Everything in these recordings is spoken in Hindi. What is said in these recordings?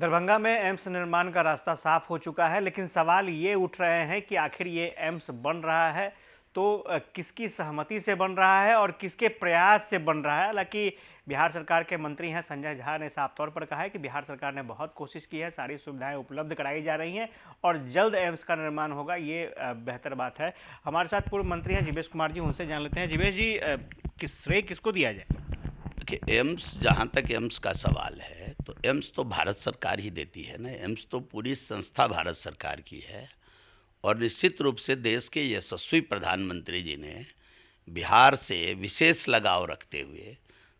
दरभंगा में एम्स निर्माण का रास्ता साफ हो चुका है, लेकिन सवाल ये उठ रहे हैं कि आखिर ये एम्स बन रहा है तो किसकी सहमति से बन रहा है और किसके प्रयास से बन रहा है। हालांकि बिहार सरकार के मंत्री हैं संजय झा ने साफ तौर पर कहा है कि बिहार सरकार ने बहुत कोशिश की है, सारी सुविधाएं उपलब्ध कराई जा रही हैं और जल्द एम्स का निर्माण होगा, ये बेहतर बात है। हमारे साथ पूर्व मंत्री हैं जीवेश कुमार जी, उनसे जान लेते हैं। जीवेश जी, किस श्रेय किसको दिया जाए? देखिए, एम्स, जहाँ तक एम्स का सवाल है तो एम्स तो भारत सरकार ही देती है ना। एम्स तो पूरी संस्था भारत सरकार की है और निश्चित रूप से देश के यशस्वी प्रधानमंत्री जी ने बिहार से विशेष लगाव रखते हुए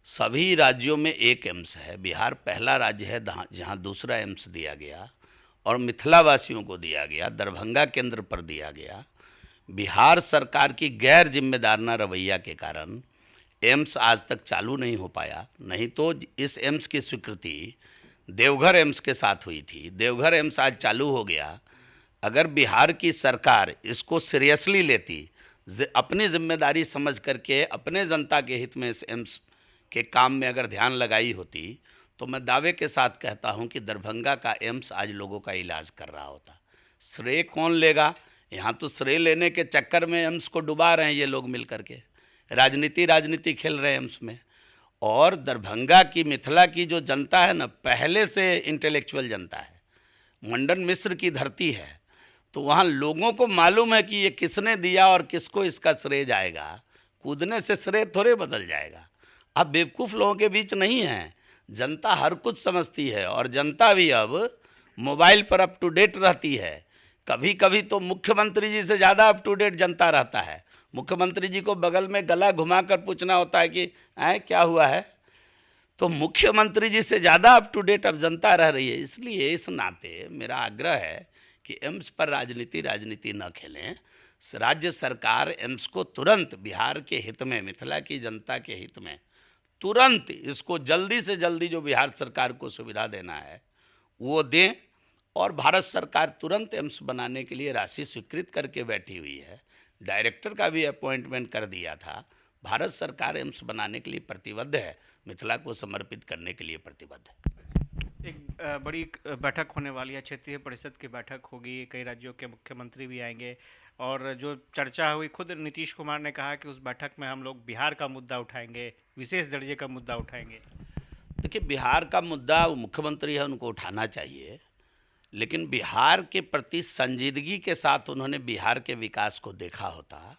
सभी राज्यों में एक एम्स है। बिहार पहला राज्य है जहाँ दूसरा एम्स दिया गया और मिथिलावासियों को दिया गया, दरभंगा केंद्र पर दिया गया। बिहार सरकार की गैर जिम्मेदाराना रवैया के कारण एम्स आज तक चालू नहीं हो पाया। नहीं तो इस एम्स की स्वीकृति देवघर एम्स के साथ हुई थी। देवघर एम्स आज चालू हो गया। अगर बिहार की सरकार इसको सीरियसली लेती, अपनी जिम्मेदारी समझ करके अपने जनता के हित में इस एम्स के काम में अगर ध्यान लगाई होती, तो मैं दावे के साथ कहता हूं कि दरभंगा का एम्स आज लोगों का इलाज कर रहा होता। श्रेय कौन लेगा? यहाँ तो श्रेय लेने के चक्कर में एम्स को डुबा रहे हैं ये लोग मिल करके, राजनीति खेल रहे हैं एम्स में। और दरभंगा की, मिथिला की जो जनता है ना, पहले से इंटेलेक्चुअल जनता है, मंडन मिश्र की धरती है, तो वहाँ लोगों को मालूम है कि ये किसने दिया और किसको इसका श्रेय जाएगा। कूदने से श्रेय थोड़े बदल जाएगा। अब बेवकूफ़ लोगों के बीच नहीं है, जनता हर कुछ समझती है और जनता भी अब मोबाइल पर अप टू डेट रहती है। कभी कभी तो मुख्यमंत्री जी से ज़्यादा अप टू डेट जनता रहता है। मुख्यमंत्री जी को बगल में गला घुमाकर पूछना होता है कि क्या हुआ है, तो मुख्यमंत्री जी से ज़्यादा अप टू डेट अब जनता रह रही है। इसलिए इस नाते मेरा आग्रह है कि एम्स पर राजनीति न खेलें। राज्य सरकार एम्स को तुरंत बिहार के हित में, मिथिला की जनता के हित में तुरंत इसको जल्दी से जल्दी जो बिहार सरकार को सुविधा देना है वो दें। और भारत सरकार तुरंत एम्स बनाने के लिए राशि स्वीकृत करके बैठी हुई है। डायरेक्टर का भी अपॉइंटमेंट कर दिया था। भारत सरकार एम्स बनाने के लिए प्रतिबद्ध है, मिथिला को समर्पित करने के लिए प्रतिबद्ध है। एक बड़ी बैठक होने वाली है, क्षेत्रीय परिषद की बैठक होगी, कई राज्यों के मुख्यमंत्री भी आएंगे और जो चर्चा हुई, खुद नीतीश कुमार ने कहा कि उस बैठक में हम लोग बिहार का मुद्दा उठाएंगे, विशेष दर्जे का मुद्दा उठाएंगे। देखिए, बिहार का मुद्दा, वो मुख्यमंत्री है, उनको उठाना चाहिए, लेकिन बिहार के प्रति संजीदगी के साथ उन्होंने बिहार के विकास को देखा होता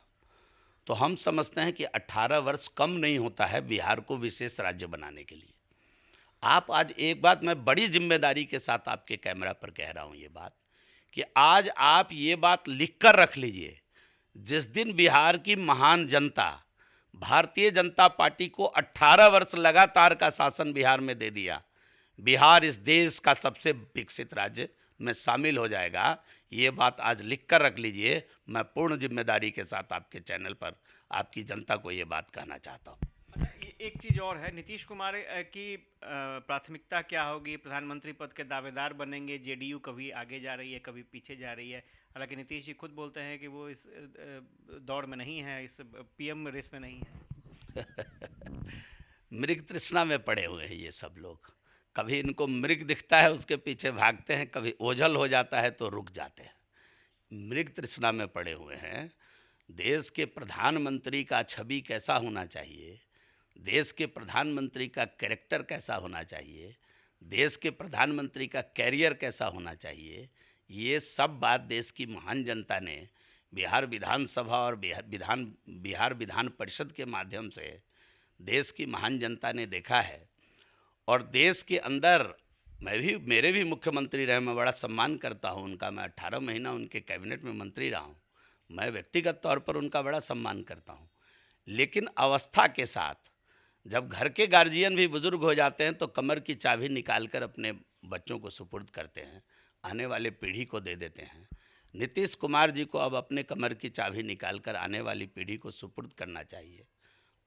तो हम समझते हैं कि 18 वर्ष कम नहीं होता है बिहार को विशेष राज्य बनाने के लिए। आप आज एक बात मैं बड़ी जिम्मेदारी के साथ आपके कैमरा पर कह रहा हूँ, ये बात कि आज आप ये बात लिख कर रख लीजिए, जिस दिन बिहार की महान जनता भारतीय जनता पार्टी को 18 वर्ष लगातार का शासन बिहार में दे दिया, बिहार इस देश का सबसे विकसित राज्य में शामिल हो जाएगा। ये बात आज लिख कर रख लीजिए। मैं पूर्ण जिम्मेदारी के साथ आपके चैनल पर आपकी जनता को ये बात कहना चाहता हूँ। अच्छा, एक चीज़ और है, नीतीश कुमार की प्राथमिकता क्या होगी? प्रधानमंत्री पद के दावेदार बनेंगे, जेडीयू कभी आगे जा रही है, कभी पीछे जा रही है। हालांकि नीतीश जी खुद बोलते हैं कि वो इस दौड़ में नहीं है, इस पीएम रेस में नहीं है। मृग तृष्णा में पड़े हुए हैं ये सब लोग। कभी इनको मृग दिखता है उसके पीछे भागते हैं, कभी ओझल हो जाता है तो रुक जाते हैं। मृग तृष्णा में पड़े हुए हैं। देश के प्रधानमंत्री का छवि कैसा होना चाहिए, देश के प्रधानमंत्री का कैरेक्टर कैसा होना चाहिए, देश के प्रधानमंत्री का कैरियर कैसा होना चाहिए, ये सब बात देश की महान जनता ने बिहार विधानसभा और बिहार विधान परिषद के माध्यम से देश की महान जनता ने देखा है। और देश के अंदर मेरे भी मुख्यमंत्री रहे, मैं बड़ा सम्मान करता हूं उनका। मैं 18 महीना उनके कैबिनेट में मंत्री रहा हूं, मैं व्यक्तिगत तौर पर उनका बड़ा सम्मान करता हूं। लेकिन अवस्था के साथ जब घर के गार्जियन भी बुजुर्ग हो जाते हैं तो कमर की चाबी निकालकर अपने बच्चों को सुपुर्द करते हैं, आने वाले पीढ़ी को दे देते हैं। नीतीश कुमार जी को अब अपने कमर की चाबी निकालकर आने वाली पीढ़ी को सुपुर्द करना चाहिए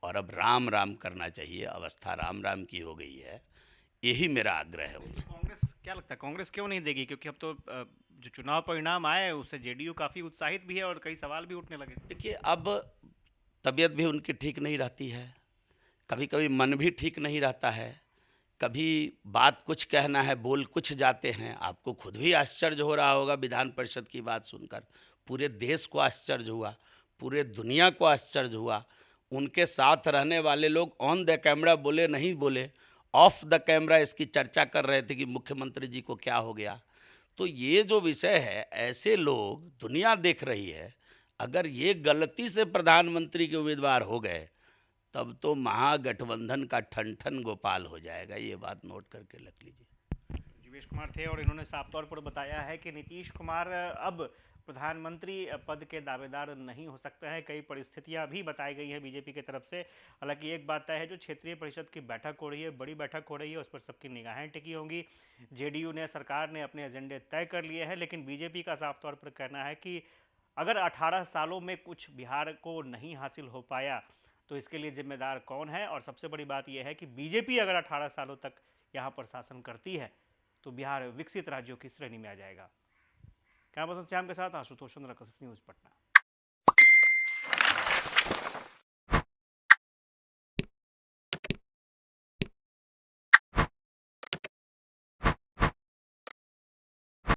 और अब राम राम करना चाहिए। अवस्था राम राम की हो गई है, यही मेरा आग्रह है उनसे। कांग्रेस, क्या लगता है कांग्रेस क्यों नहीं देगी? क्योंकि अब तो जो चुनाव परिणाम आए उससे जेडीयू काफ़ी उत्साहित भी है और कई सवाल भी उठने लगे। देखिए, अब तबीयत भी उनकी ठीक नहीं रहती है, कभी कभी मन भी ठीक नहीं रहता है। कभी बात कुछ कहना है, बोल कुछ जाते हैं। आपको खुद भी आश्चर्य हो रहा होगा विधान परिषद की बात सुनकर। पूरे देश को आश्चर्य हुआ, पूरे दुनिया को आश्चर्य हुआ। उनके साथ रहने वाले लोग ऑन द कैमरा बोले नहीं बोले, ऑफ द कैमरा इसकी चर्चा कर रहे थे कि मुख्यमंत्री जी को क्या हो गया। तो ये जो विषय है, ऐसे लोग दुनिया देख रही है। अगर ये गलती से प्रधानमंत्री के उम्मीदवार हो गए, तब तो महागठबंधन का ठन ठन गोपाल हो जाएगा। ये बात नोट करके रख लीजिए। जीवेश कुमार थे और इन्होंने साफ तौर पर बताया है कि नीतीश कुमार अब प्रधानमंत्री पद के दावेदार नहीं हो सकते हैं। कई परिस्थितियां भी बताई गई हैं बीजेपी की तरफ से। हालांकि एक बात तय है, जो क्षेत्रीय परिषद की बैठक हो रही है, बड़ी बैठक हो रही है, उस पर सबकी निगाहें टिकी होंगी। जेडीयू ने, सरकार ने अपने एजेंडे तय कर लिए हैं, लेकिन बीजेपी का साफ तौर पर कहना है कि अगर 18 सालों में कुछ बिहार को नहीं हासिल हो पाया तो इसके लिए जिम्मेदार कौन है। और सबसे बड़ी बात यह है कि बीजेपी अगर 18 सालों तक यहाँ पर शासन करती है तो बिहार विकसित राज्यों की श्रेणी में आ जाएगा। कैमरा पर्सन श्याम के साथ आशुतोष चंद्र, न्यूज़ पटना।